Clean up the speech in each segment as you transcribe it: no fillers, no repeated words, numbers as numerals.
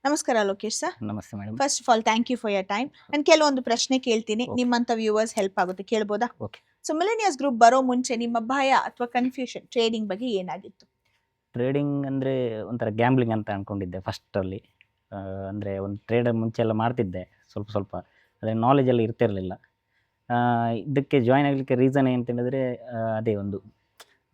ನಮಸ್ಕಾರ ಲೋಕೇಶ್ ಸರ್. ನಮಸ್ತೆ madam. First of all thank you for your time. ನಾನು ಕೆಲವೊಂದು ಪ್ರಶ್ನೆ ಕೇಳ್ತೀನಿ, ನಿಮ್ಮಂತ ವ್ಯೂವರ್ಸ್ ಹೆಲ್ಪ್ ಆಗುತ್ತೆ, ಕೇಳ್ಬೋದಾ? ಓಕೆ. ಸೊ ಮಿಲೇನಿಯರ್ಸ್ ಗ್ರೂಪ್ ಬರೋ ಮುಂಚೆ ನಿಮ್ಮ ಭಯ ಅಥವಾ ಕನ್ಫ್ಯೂಷನ್ ಟ್ರೇಡಿಂಗ್ ಬಗ್ಗೆ ಏನಾಗಿತ್ತು? ಟ್ರೇಡಿಂಗ್ ಅಂದರೆ ಒಂಥರ ಗ್ಯಾಂಬ್ಲಿಂಗ್ ಅಂತ ಅಂದ್ಕೊಂಡಿದ್ದೆ ಫಸ್ಟಲ್ಲಿ. ಅಂದರೆ ಒಂದು ಟ್ರೇಡರ್ ಮುಂಚೆ ಎಲ್ಲ ಮಾಡ್ತಿದ್ದೆ ಸ್ವಲ್ಪ ಸ್ವಲ್ಪ, ಅದೇ ನಾಲೆಜೆಲ್ಲ ಇರ್ತಿರಲಿಲ್ಲ. ಇದಕ್ಕೆ ಜಾಯ್ನ್ ಆಗಲಿಕ್ಕೆ ರೀಸನ್ ಏನಂತ ಹೇಳಿದ್ರೆ ಅದೇ ಒಂದು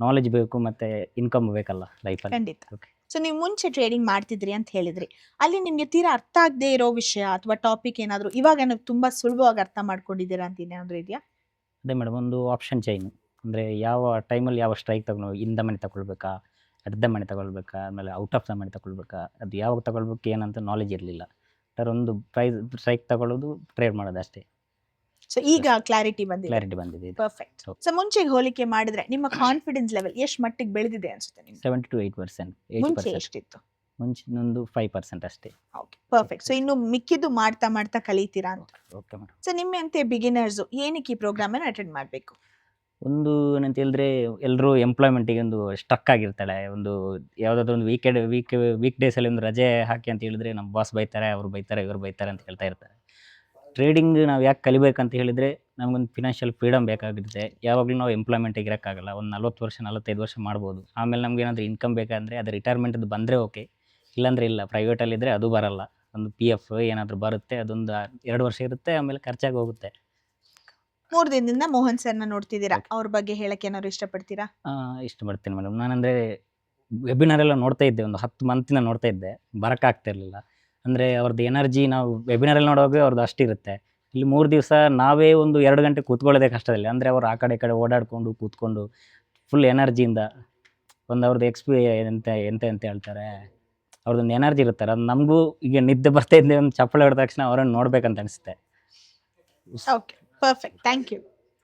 ನಾಲೆಜ್ ಬೇಕು ಮತ್ತು ಇನ್ಕಮ್ ಬೇಕಲ್ಲ ಲೈಫಲ್ಲಿ. ಖಂಡಿತ. ಓಕೆ. ಸೊ ನೀವು ಮುಂಚೆ ಟ್ರೇಡಿಂಗ್ ಮಾಡ್ತಿದ್ರಿ ಅಂತ ಹೇಳಿದ್ರಿ, ಅಲ್ಲಿ ನಿಮ್ಗೆ ತೀರಾ ಅರ್ಥ ಆಗದೆ ಇರೋ ವಿಷಯ ಅಥವಾ ಟಾಪಿಕ್ ಏನಾದರೂ ಇವಾಗ ನೀವು ತುಂಬಾ ಸುಲಭವಾಗಿ ಅರ್ಥ ಮಾಡ್ಕೊಂಡಿದ್ದೀರಾ ಅಂತ ಏನಾದರೂ ಇದೆಯಾ? ಅದೇ ಮೇಡಮ್, ಒಂದು ಆಪ್ಷನ್ ಚೈನ್ ಅಂದರೆ ಯಾವ ಟೈಮಲ್ಲಿ ಯಾವ ಸ್ಟ್ರೈಕ್ ತಗೊಂಡು ಇಂದ ಮನೆ ತಗೊಳ್ಬೇಕಾ, ಅರ್ಧ ಮನೆ ತಗೊಳ್ಬೇಕಾ, ಆಮೇಲೆ ಔಟ್ ಆಫ್ ದ ಮನೆ ತಗೊಳ್ಬೇಕಾ, ಅದು ಯಾವಾಗ ತಗೊಳ್ಬೇಕು ಏನಂತ ನಾಲೆಜ್ ಇರಲಿಲ್ಲ. ಸರ್ ಒಂದು ಪ್ರೈಸ್ ಸ್ಟ್ರೈಕ್ ತಗೊಳ್ಳೋದು, ಟ್ರೇಡ್ ಮಾಡೋದು ಅಷ್ಟೇ. ಸೊ ಈಗ ಕ್ಲಾರಿಟಿ ಬಂದಿದೆ. ಪರ್ಫೆಕ್ಟ್. ಸೊ ಮುಂಚೆಗೆ ಹೋಲಿಕೆ ಮಾಡಿದ್ರೆ ನಿಮ್ಮ ಕಾನ್ಫಿಡೆನ್ಸ್ ಲೆವೆಲ್ ಎಷ್ಟು ಮಟ್ಟಿಗೆ ಬೆಳೆದಿದೆ ಅನ್ಸುತ್ತೆ ನಿಮ್ಗೆ? 70 to 8%. ಮುಂಚೆ 80%. ಎಷ್ಟಿತ್ತು? ಮುಂಚಿನೊಂದು 5% ಅಷ್ಟೇ. Okay, perfect. ಸೊ ಇನ್ನು ಮಿಕ್ಕಿದ್ದು ಮಾಡ್ತಾ ಮಾಡ್ತಾ ಕಲಿತೀರಾ ಅಂತ. Okay madam. ಸೊ ನಿಮ್ಮಂತೆ ಬಿಗಿನರ್ಸ್ ಏನಕ್ಕೆ ಈ ಪ್ರೋಗ್ರಾಮ್ ಅನ್ನು ಅಟೆಂಡ್ ಮಾಡಬೇಕು? ಒಂದು ಏನಂತ ಹೇಳಿದ್ರೆ, ಎಲ್ಲರೂ ಎಂಪ್ಲಾಯ್ಮೆಂಟಿಗೆ ಒಂದು ಸ್ಟ್ರಕ್ ಆಗಿರ್ತಾಳೆ. ಒಂದು ಯಾವುದಾದ್ರೂ ಒಂದು ವೀಕ್ ಡೇಸಲ್ಲಿ ಒಂದು ರಜೆ ಹಾಕಿ ಅಂತ ಹೇಳಿದ್ರೆ ನಮ್ಮ ಬಾಸ್ ಬೈತಾರೆ, ಅವ್ರು ಬೈತಾರೆ, ಇವ್ರು ಬೈತಾರೆ ಅಂತ ಹೇಳ್ತಾ ಇರ್ತಾರೆ. ಟ್ರೇಡಿಂಗ್ ನಾವು ಯಾಕೆ ಕಲಿಬೇಕಂತ ಹೇಳಿದರೆ, ನಮಗೊಂದು ಫಿನಾನ್ಷಿಯಲ್ ಫ್ರೀಡಮ್ ಬೇಕಾಗಿರುತ್ತೆ. ಯಾವಾಗಲೂ ನಾವು ಎಂಪ್ಲಾಯ್ಮೆಂಟಿಗೆ ಇರೋಕ್ಕಾಗಲ್ಲ. ಒಂದು 40 ವರ್ಷ 45 ವರ್ಷ ಮಾಡ್ಬೋದು. ಆಮೇಲೆ ನಮ್ಗೆ ಏನಾದರೂ ಇನ್ಕಮ್ ಬೇಕಂದರೆ ಅದು ರಿಟೈರ್ಮೆಂಟದ್ದು ಬಂದರೆ ಓಕೆ, ಇಲ್ಲಾಂದರೆ ಇಲ್ಲ. ಪ್ರೈವೇಟಲ್ಲಿದ್ದರೆ ಅದು ಬರಲ್ಲ. ಒಂದು PF ಏನಾದರೂ ಬರುತ್ತೆ, ಅದೊಂದು 2 ವರ್ಷ ಇರುತ್ತೆ, ಆಮೇಲೆ ಖರ್ಚಾಗಿ ಹೋಗುತ್ತೆ. 3 ದಿನದಿಂದ ಮೋಹನ್ ಸರ್ನ ನೋಡ್ತಿದ್ದೀರಾ, ಅವ್ರ ಬಗ್ಗೆ ಹೇಳಕ್ಕೆ ಏನಾದ್ರು ಇಷ್ಟಪಡ್ತೀರಾ? ಇಷ್ಟಪಡ್ತೀನಿ ಮೇಡಮ್. ನಾನಂದರೆ ವೆಬಿನಾರ್ ಎಲ್ಲ ನೋಡ್ತಾ ಇದ್ದೆ, ಒಂದು 10 ಮಂತಿಂದ ನೋಡ್ತಾ ಇದ್ದೆ, ಬರೋಕ್ಕಾಗ್ತಿರ್ಲಿಲ್ಲ. ಅಂದರೆ ಅವ್ರದ್ದು ಎನರ್ಜಿ ನಾವು ವೆಬಿನಾರಲ್ಲಿ ನೋಡುವಾಗ ಅವ್ರದ್ದು ಅಷ್ಟಿರುತ್ತೆ. ಇಲ್ಲಿ 3 ದಿವಸ ನಾವೇ ಒಂದು 2 ಗಂಟೆ ಕೂತ್ಕೊಳ್ಳೋದೇ ಕಷ್ಟದಲ್ಲಿ. ಅಂದರೆ ಅವ್ರು ಆ ಕಡೆ ಈ ಕಡೆ ಓಡಾಡಿಕೊಂಡು ಕೂತ್ಕೊಂಡು ಫುಲ್ ಎನರ್ಜಿಯಿಂದ ಒಂದು ಅವ್ರದ್ದು ಎಂತ ಎಂತ ಅಂತ ಹೇಳ್ತಾರೆ, ಅವ್ರದ್ದೊಂದು ಎನರ್ಜಿ ಇರ್ತಾರೆ. ಅದು ನಮಗೂ ಈಗ ನಿದ್ದೆ ಬರ್ತಾ ಇದ್ದೆ, ಒಂದು ಚಪ್ಪಳೆ ಹೊಡೆದ ತಕ್ಷಣ ಅವರನ್ನು ನೋಡ್ಬೇಕಂತ ಅನಿಸುತ್ತೆ. Okay, perfect. Thank you.